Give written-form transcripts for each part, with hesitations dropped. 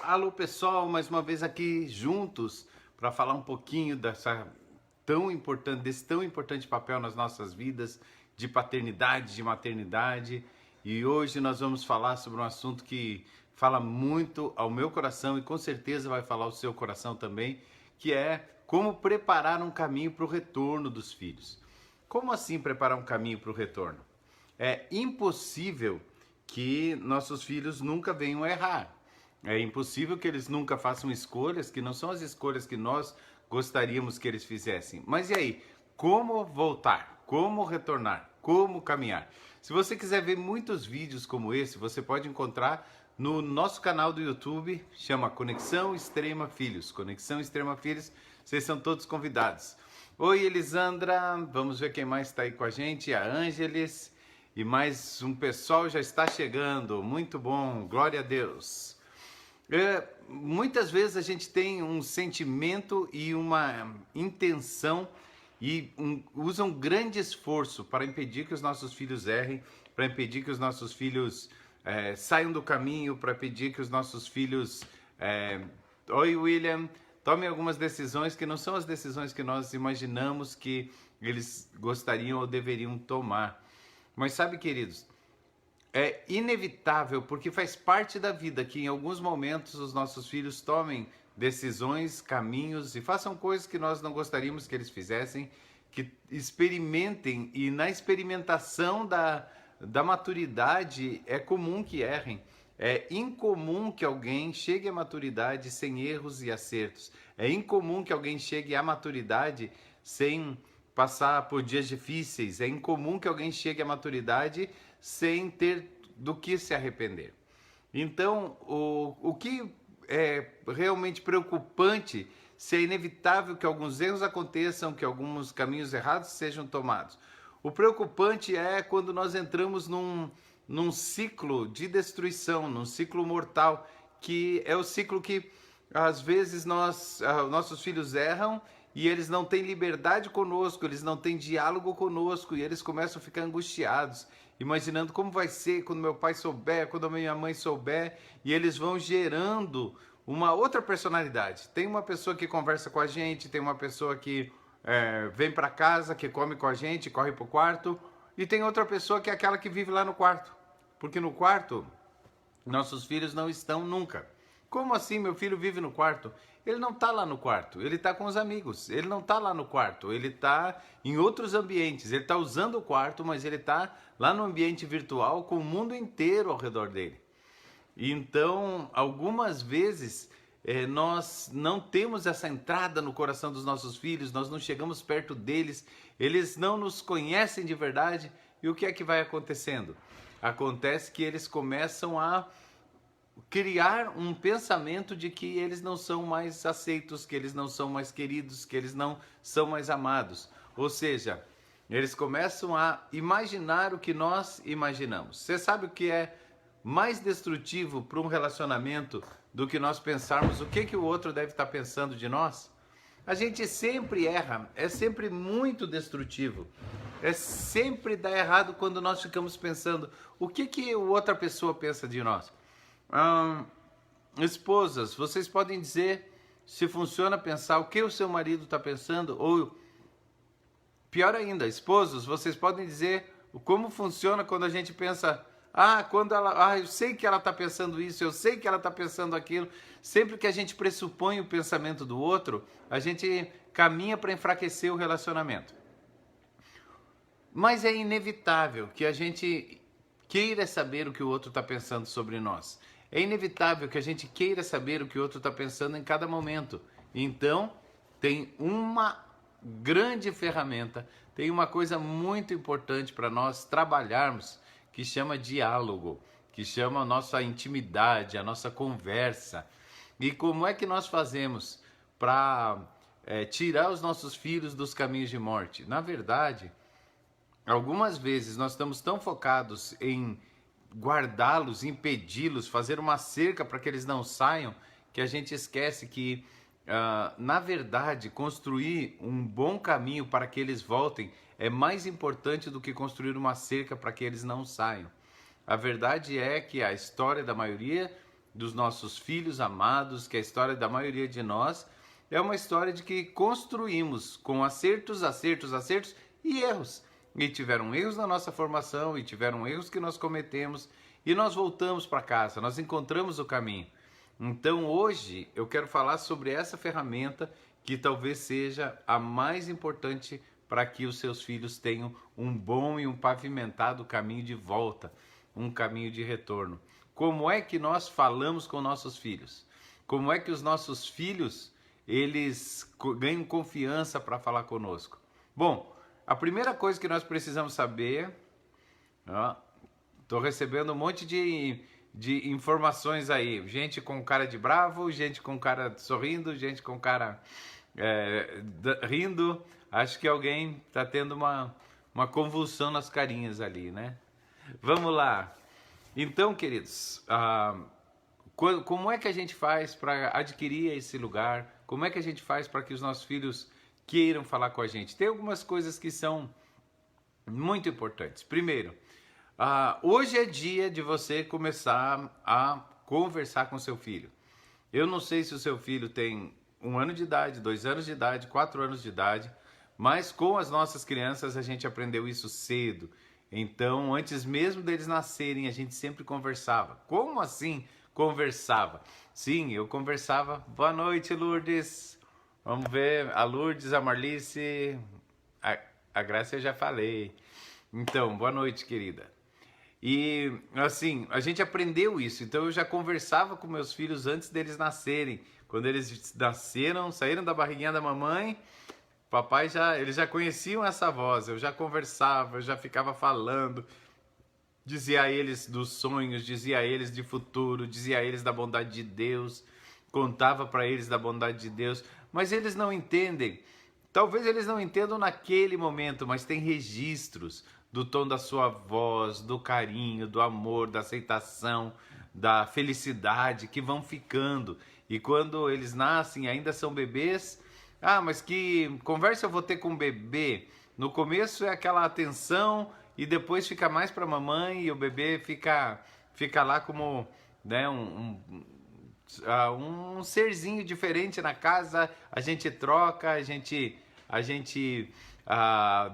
Alô pessoal, mais uma vez aqui juntos para falar um pouquinho desse tão importante papel nas nossas vidas de paternidade, de maternidade. E hoje nós vamos falar sobre um assunto que fala muito ao meu coração e com certeza vai falar ao seu coração também, que é como preparar um caminho para o retorno dos filhos. Como assim preparar um caminho para o retorno? É impossível que nossos filhos nunca venham a errar. É impossível que eles nunca façam escolhas que não são as escolhas que nós gostaríamos que eles fizessem. Mas e aí? Como voltar? Como retornar? Como caminhar? Se você quiser ver muitos vídeos como esse, você pode encontrar no nosso canal do YouTube, chama Conexão Extrema Filhos. Conexão Extrema Filhos, vocês são todos convidados. Oi, Elisandra, vamos ver quem mais está aí com a gente, a Ângeles, e mais um pessoal já está chegando, muito bom, glória a Deus. Muitas vezes a gente tem um sentimento e uma intenção e usa um grande esforço para impedir que os nossos filhos errem, para impedir que os nossos filhos saiam do caminho, para impedir que os nossos filhos... Oi, William, tomem algumas decisões que não são as decisões que nós imaginamos que eles gostariam ou deveriam tomar. Mas sabe, queridos, é inevitável, porque faz parte da vida que em alguns momentos os nossos filhos tomem decisões, caminhos e façam coisas que nós não gostaríamos que eles fizessem, que experimentem, e na experimentação da maturidade é comum que errem. É incomum que alguém chegue à maturidade sem erros e acertos. É incomum que alguém chegue à maturidade sem passar por dias difíceis. É incomum que alguém chegue à maturidade sem ter do que se arrepender. Então, o que é realmente preocupante, se é inevitável que alguns erros aconteçam, que alguns caminhos errados sejam tomados. O preocupante é quando nós entramos num ciclo de destruição, num ciclo mortal, que é o ciclo que às vezes nossos filhos erram e eles não têm liberdade conosco, eles não têm diálogo conosco e eles começam a ficar angustiados, imaginando como vai ser quando meu pai souber, quando a minha mãe souber, e eles vão gerando uma outra personalidade. Tem uma pessoa que conversa com a gente, tem uma pessoa que vem para casa, que come com a gente, corre para o quarto, e tem outra pessoa que é aquela que vive lá no quarto, porque no quarto nossos filhos não estão nunca. Como assim meu filho vive no quarto? Ele não está lá no quarto, ele está com os amigos, ele não está lá no quarto, ele está em outros ambientes, ele está usando o quarto, mas ele está lá no ambiente virtual com o mundo inteiro ao redor dele. Então, algumas vezes nós não temos essa entrada no coração dos nossos filhos, nós não chegamos perto deles, eles não nos conhecem de verdade, e o que é que vai acontecendo? Acontece que eles começam a criar um pensamento de que eles não são mais aceitos, que eles não são mais queridos, que eles não são mais amados. Ou seja, eles começam a imaginar o que nós imaginamos. Você sabe o que é mais destrutivo para um relacionamento do que nós pensarmos o que o outro deve estar pensando de nós? A gente sempre erra, é sempre muito destrutivo. É sempre dar errado quando nós ficamos pensando o que outra pessoa pensa de nós. Esposas, vocês podem dizer se funciona pensar o que o seu marido está pensando, ou pior ainda, esposos, vocês podem dizer como funciona quando a gente pensa, eu sei que ela está pensando isso, eu sei que ela está pensando aquilo. Sempre que a gente pressupõe o pensamento do outro, a gente caminha para enfraquecer o relacionamento. Mas é inevitável que a gente queira saber o que o outro está pensando sobre nós. É inevitável que a gente queira saber o que o outro está pensando em cada momento. Então, tem uma grande ferramenta, tem uma coisa muito importante para nós trabalharmos, que chama diálogo, que chama a nossa intimidade, a nossa conversa. E como é que nós fazemos para tirar os nossos filhos dos caminhos de morte? Na verdade, algumas vezes nós estamos tão focados em guardá-los, impedi-los, fazer uma cerca para que eles não saiam, que a gente esquece que, na verdade, construir um bom caminho para que eles voltem é mais importante do que construir uma cerca para que eles não saiam. A verdade é que a história da maioria dos nossos filhos amados, que é a história da maioria de nós, é uma história de que construímos com acertos e erros. E tiveram erros na nossa formação, e tiveram erros que nós cometemos, e nós voltamos para casa, nós encontramos o caminho. Então hoje eu quero falar sobre essa ferramenta que talvez seja a mais importante para que os seus filhos tenham um bom e um pavimentado caminho de volta, um caminho de retorno. Como é que nós falamos com nossos filhos? Como é que os nossos filhos, eles ganham confiança para falar conosco? Bom, a primeira coisa que nós precisamos saber, estou recebendo um monte de informações aí, gente com cara de bravo, gente com cara sorrindo, gente com cara rindo. Acho que alguém está tendo uma convulsão nas carinhas ali, né? Vamos lá. Então, queridos, como é que a gente faz para adquirir esse lugar? Como é que a gente faz para que os nossos filhos queiram falar com a gente? Tem algumas coisas que são muito importantes. Primeiro, hoje é dia de você começar a conversar com seu filho. Eu não sei se o seu filho tem 1 ano de idade, 2 anos de idade, 4 anos de idade, mas com as nossas crianças a gente aprendeu isso cedo. Então, antes mesmo deles nascerem, a gente sempre conversava. Como assim conversava? Sim, eu conversava. Boa noite, Lourdes. Vamos ver, a Lourdes, a Marlice, a Graça eu já falei. Então, boa noite, querida. E assim, a gente aprendeu isso. Então eu já conversava com meus filhos antes deles nascerem. Quando eles nasceram, saíram da barriguinha da mamãe, papai eles já conheciam essa voz. Eu já conversava, eu já ficava falando, dizia a eles dos sonhos, dizia a eles de futuro, dizia a eles da bondade de Deus, contava para eles da bondade de Deus. Mas eles não entendem. Talvez eles não entendam naquele momento, mas tem registros do tom da sua voz, do carinho, do amor, da aceitação, da felicidade que vão ficando. E quando eles nascem, ainda são bebês. Mas que conversa eu vou ter com o bebê? No começo é aquela atenção e depois fica mais para a mamãe e o bebê fica lá como, né, um serzinho diferente na casa. A gente troca, a gente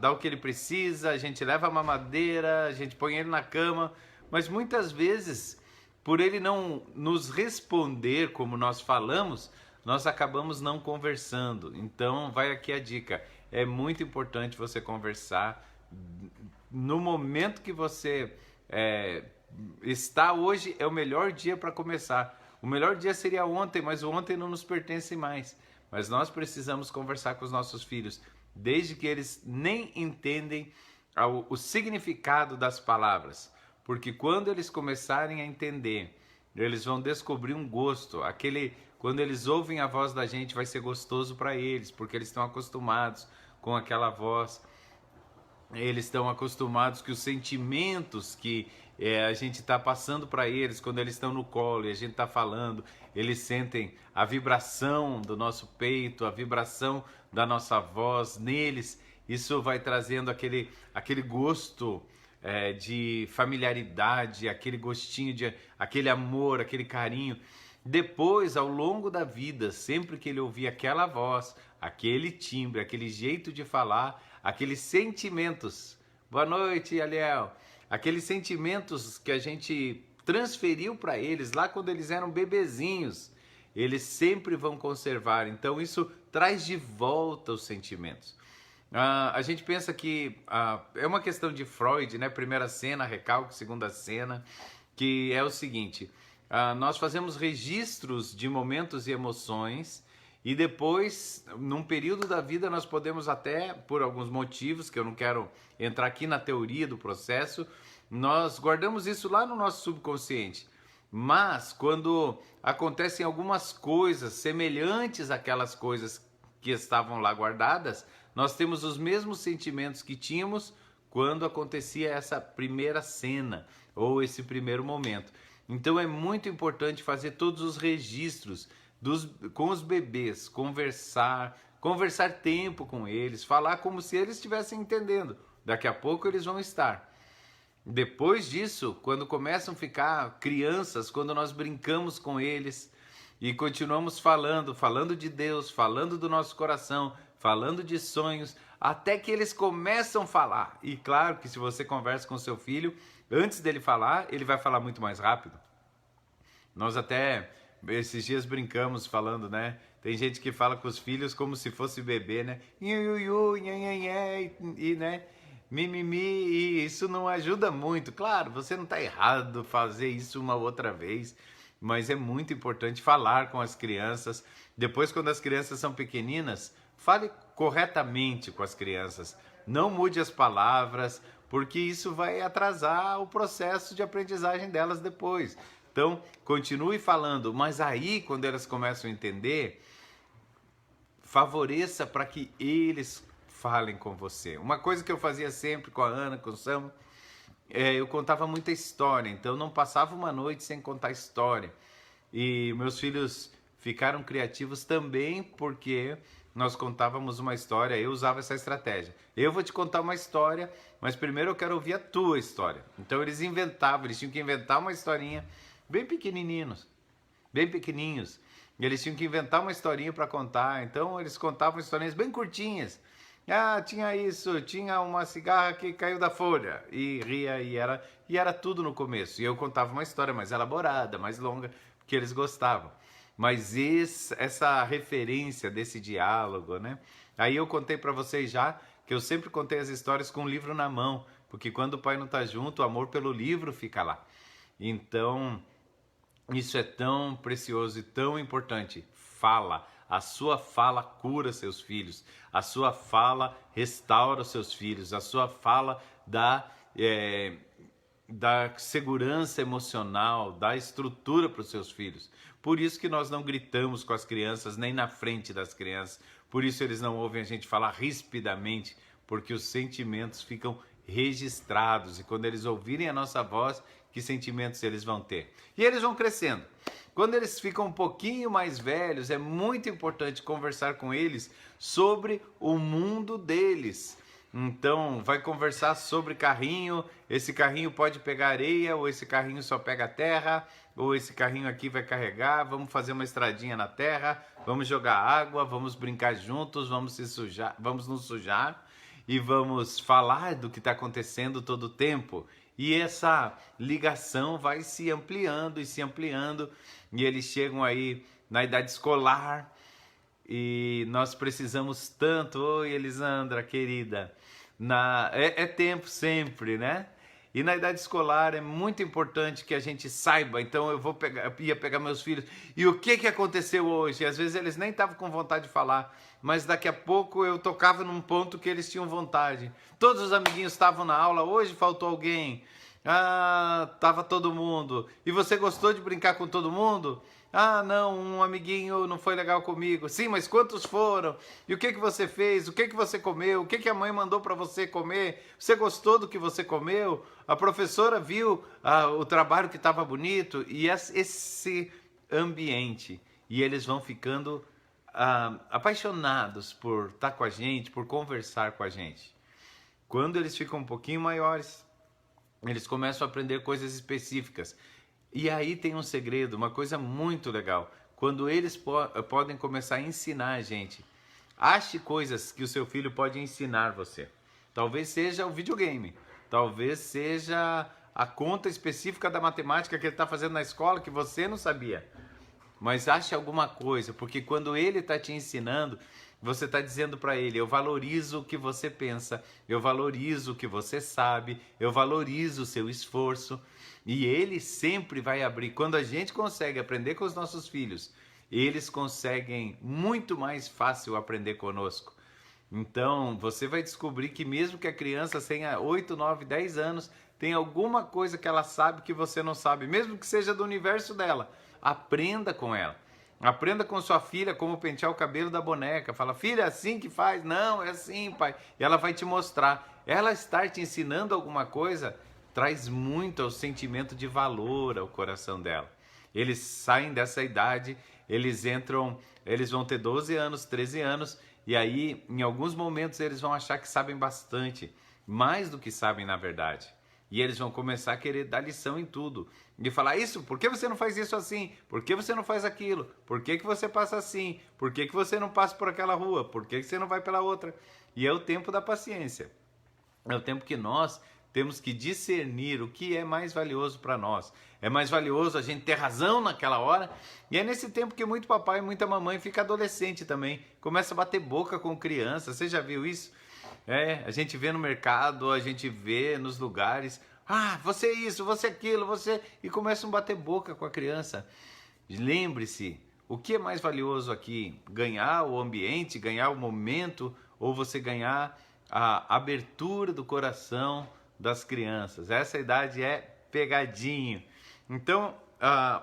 dá o que ele precisa, a gente leva a mamadeira, a gente põe ele na cama, mas muitas vezes, por ele não nos responder como nós falamos, nós acabamos não conversando. Então vai aqui a dica, é muito importante você conversar no momento que você está hoje. É o melhor dia para começar. O melhor dia seria ontem, mas o ontem não nos pertence mais. Mas nós precisamos conversar com os nossos filhos, desde que eles nem entendem o significado das palavras. Porque quando eles começarem a entender, eles vão descobrir um gosto. Quando eles ouvem a voz da gente, vai ser gostoso para eles, porque eles estão acostumados com aquela voz. Eles estão acostumados que os sentimentos que a gente está passando para eles quando eles estão no colo e a gente está falando, eles sentem a vibração do nosso peito, a vibração da nossa voz neles. Isso vai trazendo aquele gosto de familiaridade, aquele gostinho aquele amor, aquele carinho. Depois, ao longo da vida, sempre que ele ouvir aquela voz, aquele timbre, aquele jeito de falar, aqueles sentimentos. Boa noite, Aliel. Aqueles sentimentos que a gente transferiu para eles lá quando eles eram bebezinhos, eles sempre vão conservar. Então isso traz de volta os sentimentos. A gente pensa que é uma questão de Freud, né? Primeira cena, recalque, segunda cena, que é o seguinte: nós fazemos registros de momentos e emoções e depois, num período da vida, nós podemos até, por alguns motivos, que eu não quero entrar aqui na teoria do processo, nós guardamos isso lá no nosso subconsciente. Mas, quando acontecem algumas coisas semelhantes àquelas coisas que estavam lá guardadas, nós temos os mesmos sentimentos que tínhamos quando acontecia essa primeira cena ou esse primeiro momento. Então é muito importante fazer todos os registros com os bebês, conversar tempo com eles, falar como se eles estivessem entendendo. Daqui a pouco eles vão estar. Depois disso, quando começam a ficar crianças, quando nós brincamos com eles e continuamos falando de Deus, falando do nosso coração, falando de sonhos, até que eles começam a falar. E claro que se você conversa com seu filho, antes dele falar, ele vai falar muito mais rápido. Nós até esses dias brincamos falando, né? Tem gente que fala com os filhos como se fosse bebê, né? Iuiui, nhanhanhé, e né? Mimimi, e isso não ajuda muito. Claro, você não está errado fazer isso uma outra vez, mas é muito importante falar com as crianças. Depois, quando as crianças são pequeninas, fale corretamente com as crianças. Não mude as palavras, porque isso vai atrasar o processo de aprendizagem delas depois. Então, continue falando, mas aí, quando elas começam a entender, favoreça para que eles falem com você. Uma coisa que eu fazia sempre com a Ana, com o Sam, eu contava muita história, então não passava uma noite sem contar história. E meus filhos ficaram criativos também porque nós contávamos uma história, eu usava essa estratégia. Eu vou te contar uma história, mas primeiro eu quero ouvir a tua história. Então eles inventavam, eles tinham que inventar uma historinha bem pequenininhos, bem pequenininhos. Eles tinham que inventar uma historinha para contar, então eles contavam historinhas bem curtinhas. Ah, tinha isso, tinha uma cigarra que caiu da folha, e ria, e era tudo no começo. E eu contava uma história mais elaborada, mais longa, que eles gostavam. Mas essa referência desse diálogo, né? Aí eu contei para vocês já que eu sempre contei as histórias com o livro na mão, porque quando o pai não está junto, o amor pelo livro fica lá. Então, isso é tão precioso e tão importante. Fala. A sua fala cura seus filhos. A sua fala restaura os seus filhos. A sua fala dá segurança emocional, dá estrutura para os seus filhos. Por isso que nós não gritamos com as crianças, nem na frente das crianças. Por isso eles não ouvem a gente falar rispidamente, porque os sentimentos ficam registrados. E quando eles ouvirem a nossa voz, que sentimentos eles vão ter? E eles vão crescendo. Quando eles ficam um pouquinho mais velhos, é muito importante conversar com eles sobre o mundo deles. Então, vai conversar sobre carrinho, esse carrinho pode pegar areia, ou esse carrinho só pega terra, ou esse carrinho aqui vai carregar, vamos fazer uma estradinha na terra, vamos jogar água, vamos brincar juntos, vamos nos sujar e vamos falar do que está acontecendo todo o tempo. E essa ligação vai se ampliando e eles chegam aí na idade escolar e nós precisamos tanto, oi Elisandra, querida, é tempo sempre, né? E na idade escolar é muito importante que a gente saiba. Então eu ia pegar meus filhos. E o que aconteceu hoje? Às vezes eles nem estavam com vontade de falar, mas daqui a pouco eu tocava num ponto que eles tinham vontade. Todos os amiguinhos estavam na aula, hoje faltou alguém. Ah, tava todo mundo. E você gostou de brincar com todo mundo? Ah, não, um amiguinho não foi legal comigo. Sim, mas quantos foram? E o que você fez? O que você comeu? O que a mãe mandou para você comer? Você gostou do que você comeu? A professora viu o trabalho que estava bonito? E esse ambiente. E eles vão ficando apaixonados por estar com a gente, por conversar com a gente. Quando eles ficam um pouquinho maiores, eles começam a aprender coisas específicas. E aí tem um segredo, uma coisa muito legal. Quando eles podem começar a ensinar a gente. Ache coisas que o seu filho pode ensinar você. Talvez seja o videogame. Talvez seja a conta específica da matemática que ele está fazendo na escola que você não sabia. Mas ache alguma coisa, porque quando ele está te ensinando, você está dizendo para ele, eu valorizo o que você pensa, eu valorizo o que você sabe, eu valorizo o seu esforço. E ele sempre vai abrir. Quando a gente consegue aprender com os nossos filhos, eles conseguem muito mais fácil aprender conosco. Então, você vai descobrir que mesmo que a criança tenha 8, 9, 10 anos, tem alguma coisa que ela sabe que você não sabe, mesmo que seja do universo dela. Aprenda com ela. Aprenda com sua filha como pentear o cabelo da boneca. Fala, filha, é assim que faz? Não, é assim, pai. E ela vai te mostrar. Ela estar te ensinando alguma coisa traz muito ao sentimento de valor ao coração dela. Eles saem dessa idade, eles vão ter 12 anos, 13 anos, e aí, em alguns momentos, eles vão achar que sabem bastante, mais do que sabem na verdade. E eles vão começar a querer dar lição em tudo. E falar isso, por que você não faz isso assim? Por que você não faz aquilo? Por que você passa assim? Por que você não passa por aquela rua? Por que você não vai pela outra? E é o tempo da paciência. É o tempo que nós temos que discernir o que é mais valioso para nós. É mais valioso a gente ter razão naquela hora. E é nesse tempo que muito papai e muita mamãe fica adolescente também. Começa a bater boca com criança. Você já viu isso? A gente vê no mercado, a gente vê nos lugares. Ah, você é isso, você é aquilo, você... E começam a bater boca com a criança. Lembre-se, o que é mais valioso aqui? Ganhar o ambiente, ganhar o momento, ou você ganhar a abertura do coração das crianças? Essa idade é pegadinho. Então,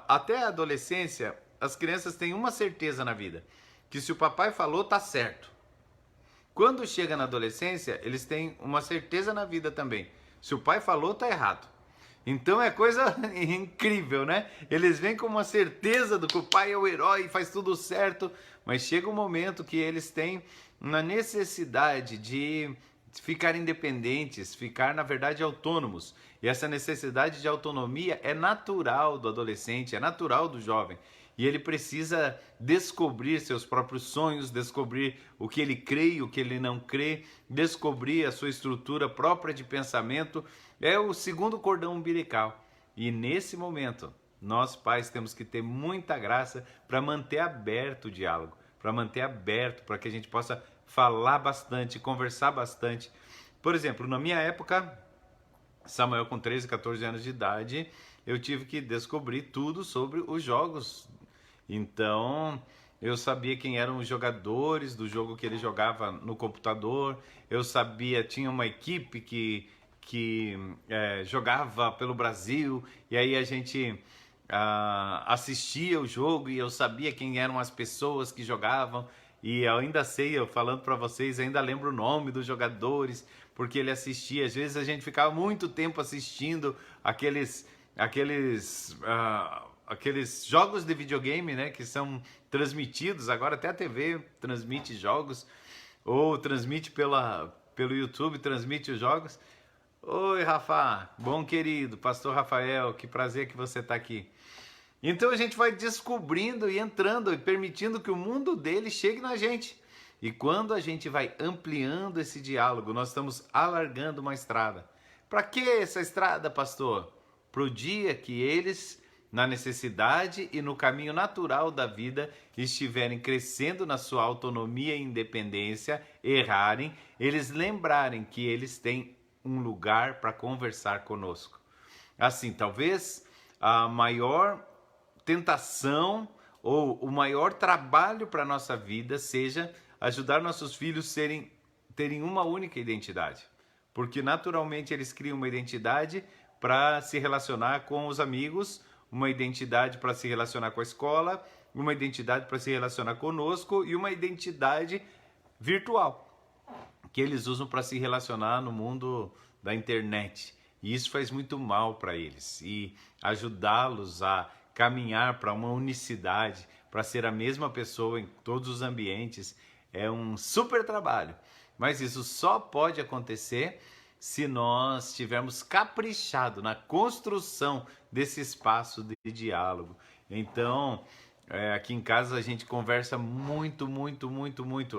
até a adolescência, as crianças têm uma certeza na vida, que se o papai falou, tá certo. Quando chega na adolescência, eles têm uma certeza na vida também. Se o pai falou, tá errado. Então é coisa incrível, né? Eles vêm com uma certeza do que o pai é o herói e faz tudo certo, mas chega um momento que eles têm uma necessidade de ficar independentes, ficar, na verdade, autônomos. E essa necessidade de autonomia é natural do adolescente, é natural do jovem. E ele precisa descobrir seus próprios sonhos, descobrir o que ele crê e o que ele não crê, descobrir a sua estrutura própria de pensamento. É o segundo cordão umbilical. E nesse momento, nós pais temos que ter muita graça para manter aberto o diálogo, para manter aberto, para que a gente possa falar bastante, conversar bastante. Por exemplo, na minha época, Samuel com 13, 14 anos de idade, eu tive que descobrir tudo sobre os jogos. Então, eu sabia quem eram os jogadores do jogo que ele jogava no computador, eu sabia, tinha uma equipe que jogava pelo Brasil, e aí a gente assistia o jogo e eu sabia quem eram as pessoas que jogavam, e eu ainda sei, eu falando para vocês, ainda lembro o nome dos jogadores, porque ele assistia. Às vezes a gente ficava muito tempo assistindo aqueles jogos de videogame, né, que são transmitidos, agora até a TV transmite jogos, ou transmite pelo YouTube, transmite os jogos. Oi, Rafa, bom querido, pastor Rafael, que prazer que você está aqui. Então a gente vai descobrindo e entrando e permitindo que o mundo dele chegue na gente. E quando a gente vai ampliando esse diálogo, nós estamos alargando uma estrada. Para que essa estrada, pastor? Para o dia que eles, na necessidade e no caminho natural da vida, estiverem crescendo na sua autonomia e independência, errarem, eles lembrarem que eles têm um lugar para conversar conosco. Assim, talvez a maior tentação ou o maior trabalho para a nossa vida seja ajudar nossos filhos terem uma única identidade. Porque naturalmente eles criam uma identidade para se relacionar com os amigos, uma identidade para se relacionar com a escola, uma identidade para se relacionar conosco e uma identidade virtual que eles usam para se relacionar no mundo da internet. E isso faz muito mal para eles. E ajudá-los a caminhar para uma unicidade, para ser a mesma pessoa em todos os ambientes, é um super trabalho. Mas isso só pode acontecer se nós tivermos caprichado na construção desse espaço de diálogo. Então, aqui em casa a gente conversa muito,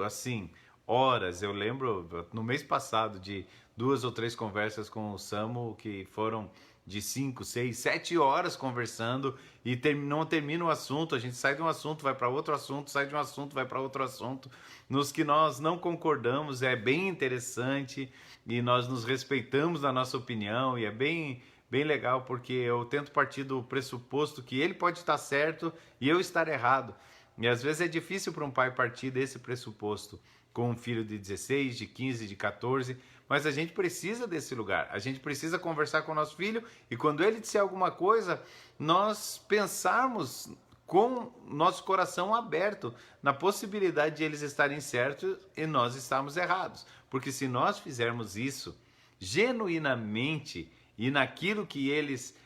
assim, horas. Eu lembro no mês passado de 2 ou 3 conversas com o Samu que foram de 5, 6, 7 horas conversando e não termina o assunto. A gente sai de um assunto, vai para outro assunto, sai de um assunto, vai para outro assunto. Nos que nós não concordamos, é bem interessante e nós nos respeitamos na nossa opinião e é bem legal, porque eu tento partir do pressuposto que ele pode estar certo e eu estar errado. E às vezes é difícil para um pai partir desse pressuposto com um filho de 16, de 15, de 14, mas a gente precisa desse lugar. A gente precisa conversar com o nosso filho e quando ele disser alguma coisa, nós pensarmos com nosso coração aberto na possibilidade de eles estarem certos e nós estarmos errados. Porque se nós fizermos isso genuinamente e naquilo que eles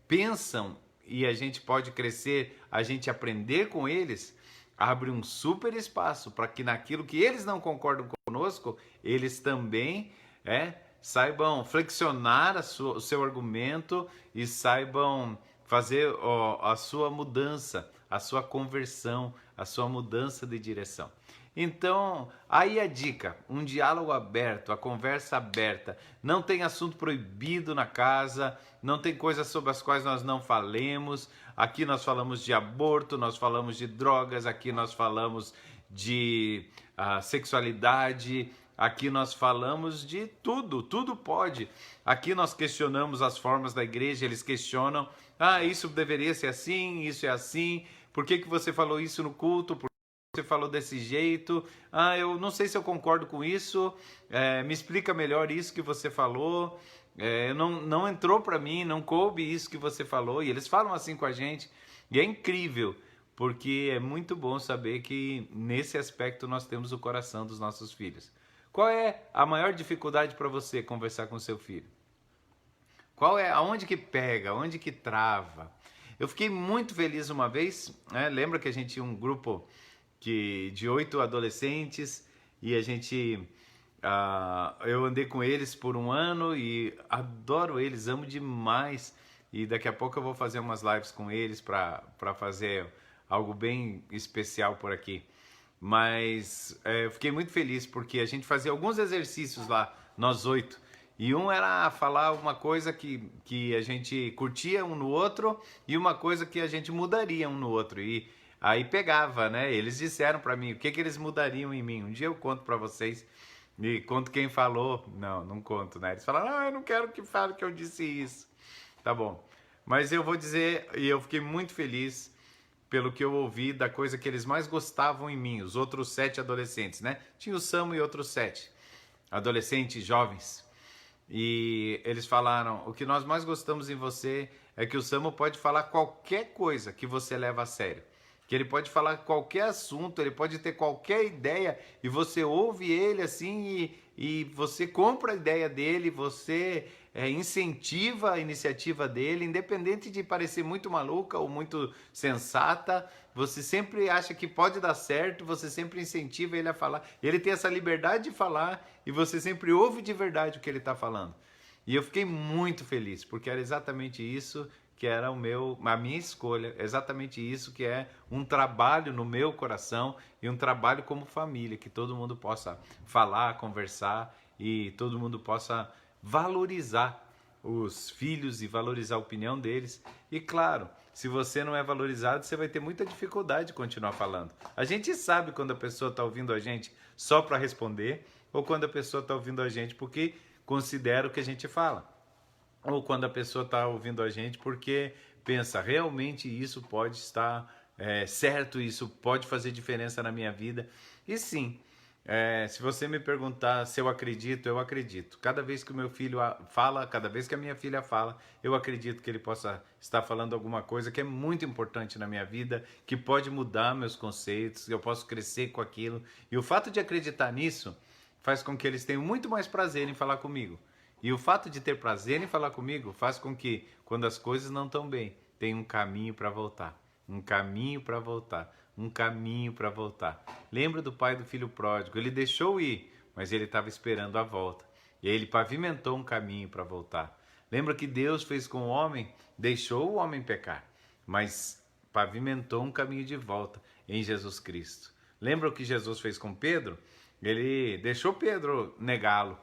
pensam e a gente pode crescer, a gente aprender com eles, abre um super espaço para que naquilo que eles não concordam conosco, eles também saibam flexionar o seu argumento e saibam fazer a sua mudança, a sua conversão, a sua mudança de direção. Então, aí a dica, um diálogo aberto, a conversa aberta. Não tem assunto proibido na casa, não tem coisas sobre as quais nós não falemos. Aqui nós falamos de aborto, nós falamos de drogas, aqui nós falamos de sexualidade, aqui nós falamos de tudo, tudo pode. Aqui nós questionamos as formas da igreja, eles questionam, isso deveria ser assim, isso é assim, por que você falou isso no culto? Você falou desse jeito, eu não sei se eu concordo com isso, me explica melhor isso que você falou, não entrou para mim, não coube isso que você falou, e eles falam assim com a gente, e é incrível, porque é muito bom saber que nesse aspecto nós temos o coração dos nossos filhos. Qual é a maior dificuldade para você conversar com seu filho? Aonde que pega, aonde que trava? Eu fiquei muito feliz uma vez, lembra que a gente tinha um grupo de 8 adolescentes e eu andei com eles por um ano e adoro eles, amo demais, e daqui a pouco eu vou fazer umas lives com eles para fazer algo bem especial por aqui. Mas eu fiquei muito feliz porque a gente fazia alguns exercícios lá, nós 8, e um era falar uma coisa que a gente curtia um no outro e uma coisa que a gente mudaria um no outro, e aí pegava, né? Eles disseram para mim o que eles mudariam em mim. Um dia eu conto para vocês e conto quem falou. Não conto, né? Eles falaram, eu não quero que fale que eu disse isso. Tá bom. Mas eu vou dizer, e eu fiquei muito feliz pelo que eu ouvi da coisa que eles mais gostavam em mim, os outros 7 adolescentes, né? Tinha o Samu e outros 7 adolescentes, jovens. E eles falaram, o que nós mais gostamos em você é que o Samu pode falar qualquer coisa que você leva a sério. Que ele pode falar qualquer assunto, ele pode ter qualquer ideia e você ouve ele assim e você compra a ideia dele, você incentiva a iniciativa dele, independente de parecer muito maluca ou muito sensata, você sempre acha que pode dar certo, você sempre incentiva ele a falar. Ele tem essa liberdade de falar e você sempre ouve de verdade o que ele está falando. E eu fiquei muito feliz, porque era exatamente isso que era a minha escolha, exatamente isso que é um trabalho no meu coração e um trabalho como família, que todo mundo possa falar, conversar e todo mundo possa valorizar os filhos e valorizar a opinião deles. E claro, se você não é valorizado, você vai ter muita dificuldade de continuar falando. A gente sabe quando a pessoa está ouvindo a gente só para responder ou quando a pessoa está ouvindo a gente porque considera o que a gente fala. Ou quando a pessoa está ouvindo a gente porque pensa, realmente isso pode estar certo, isso pode fazer diferença na minha vida. E sim, se você me perguntar se eu acredito, eu acredito. Cada vez que o meu filho fala, cada vez que a minha filha fala, eu acredito que ele possa estar falando alguma coisa que é muito importante na minha vida, que pode mudar meus conceitos, que eu posso crescer com aquilo. E o fato de acreditar nisso faz com que eles tenham muito mais prazer em falar comigo. E o fato de ter prazer em falar comigo faz com que, quando as coisas não estão bem, tenha um caminho para voltar. Um caminho para voltar. Um caminho para voltar. Lembra do pai do filho pródigo? Ele deixou ir, mas ele estava esperando a volta. E aí ele pavimentou um caminho para voltar. Lembra que Deus fez com o homem? Deixou o homem pecar, mas pavimentou um caminho de volta em Jesus Cristo. Lembra o que Jesus fez com Pedro? Ele deixou Pedro negá-lo,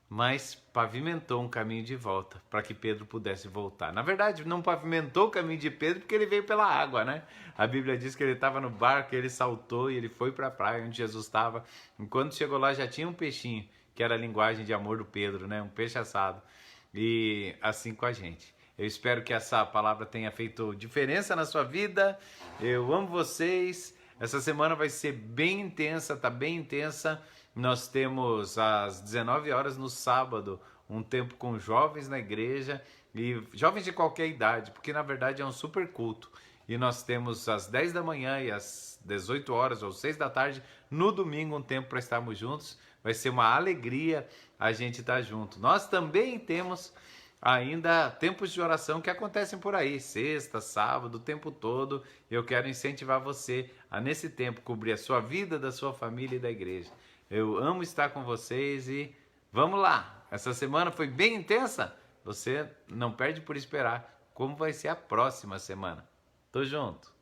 mas pavimentou um caminho de volta para que Pedro pudesse voltar. Na verdade, não pavimentou o caminho de Pedro porque ele veio pela água, né? A Bíblia diz que ele estava no barco, ele saltou e ele foi para a praia onde Jesus estava. Enquanto chegou lá já tinha um peixinho, que era a linguagem de amor do Pedro, né? Um peixe assado. E assim com a gente. Eu espero que essa palavra tenha feito diferença na sua vida. Eu amo vocês. Essa semana vai ser bem intensa, tá bem intensa. Nós temos às 19 horas no sábado um tempo com jovens na igreja e jovens de qualquer idade, porque na verdade é um super culto. E nós temos às 10 da manhã e às 18 horas ou 6 da tarde no domingo um tempo para estarmos juntos. Vai ser uma alegria a gente estar junto. Nós também temos ainda tempos de oração que acontecem por aí, sexta, sábado, o tempo todo. Eu quero incentivar você a nesse tempo cobrir a sua vida, da sua família e da igreja. Eu amo estar com vocês e Vamos lá. Essa semana foi bem intensa. Você não perde por esperar como vai ser a próxima semana. Tô junto.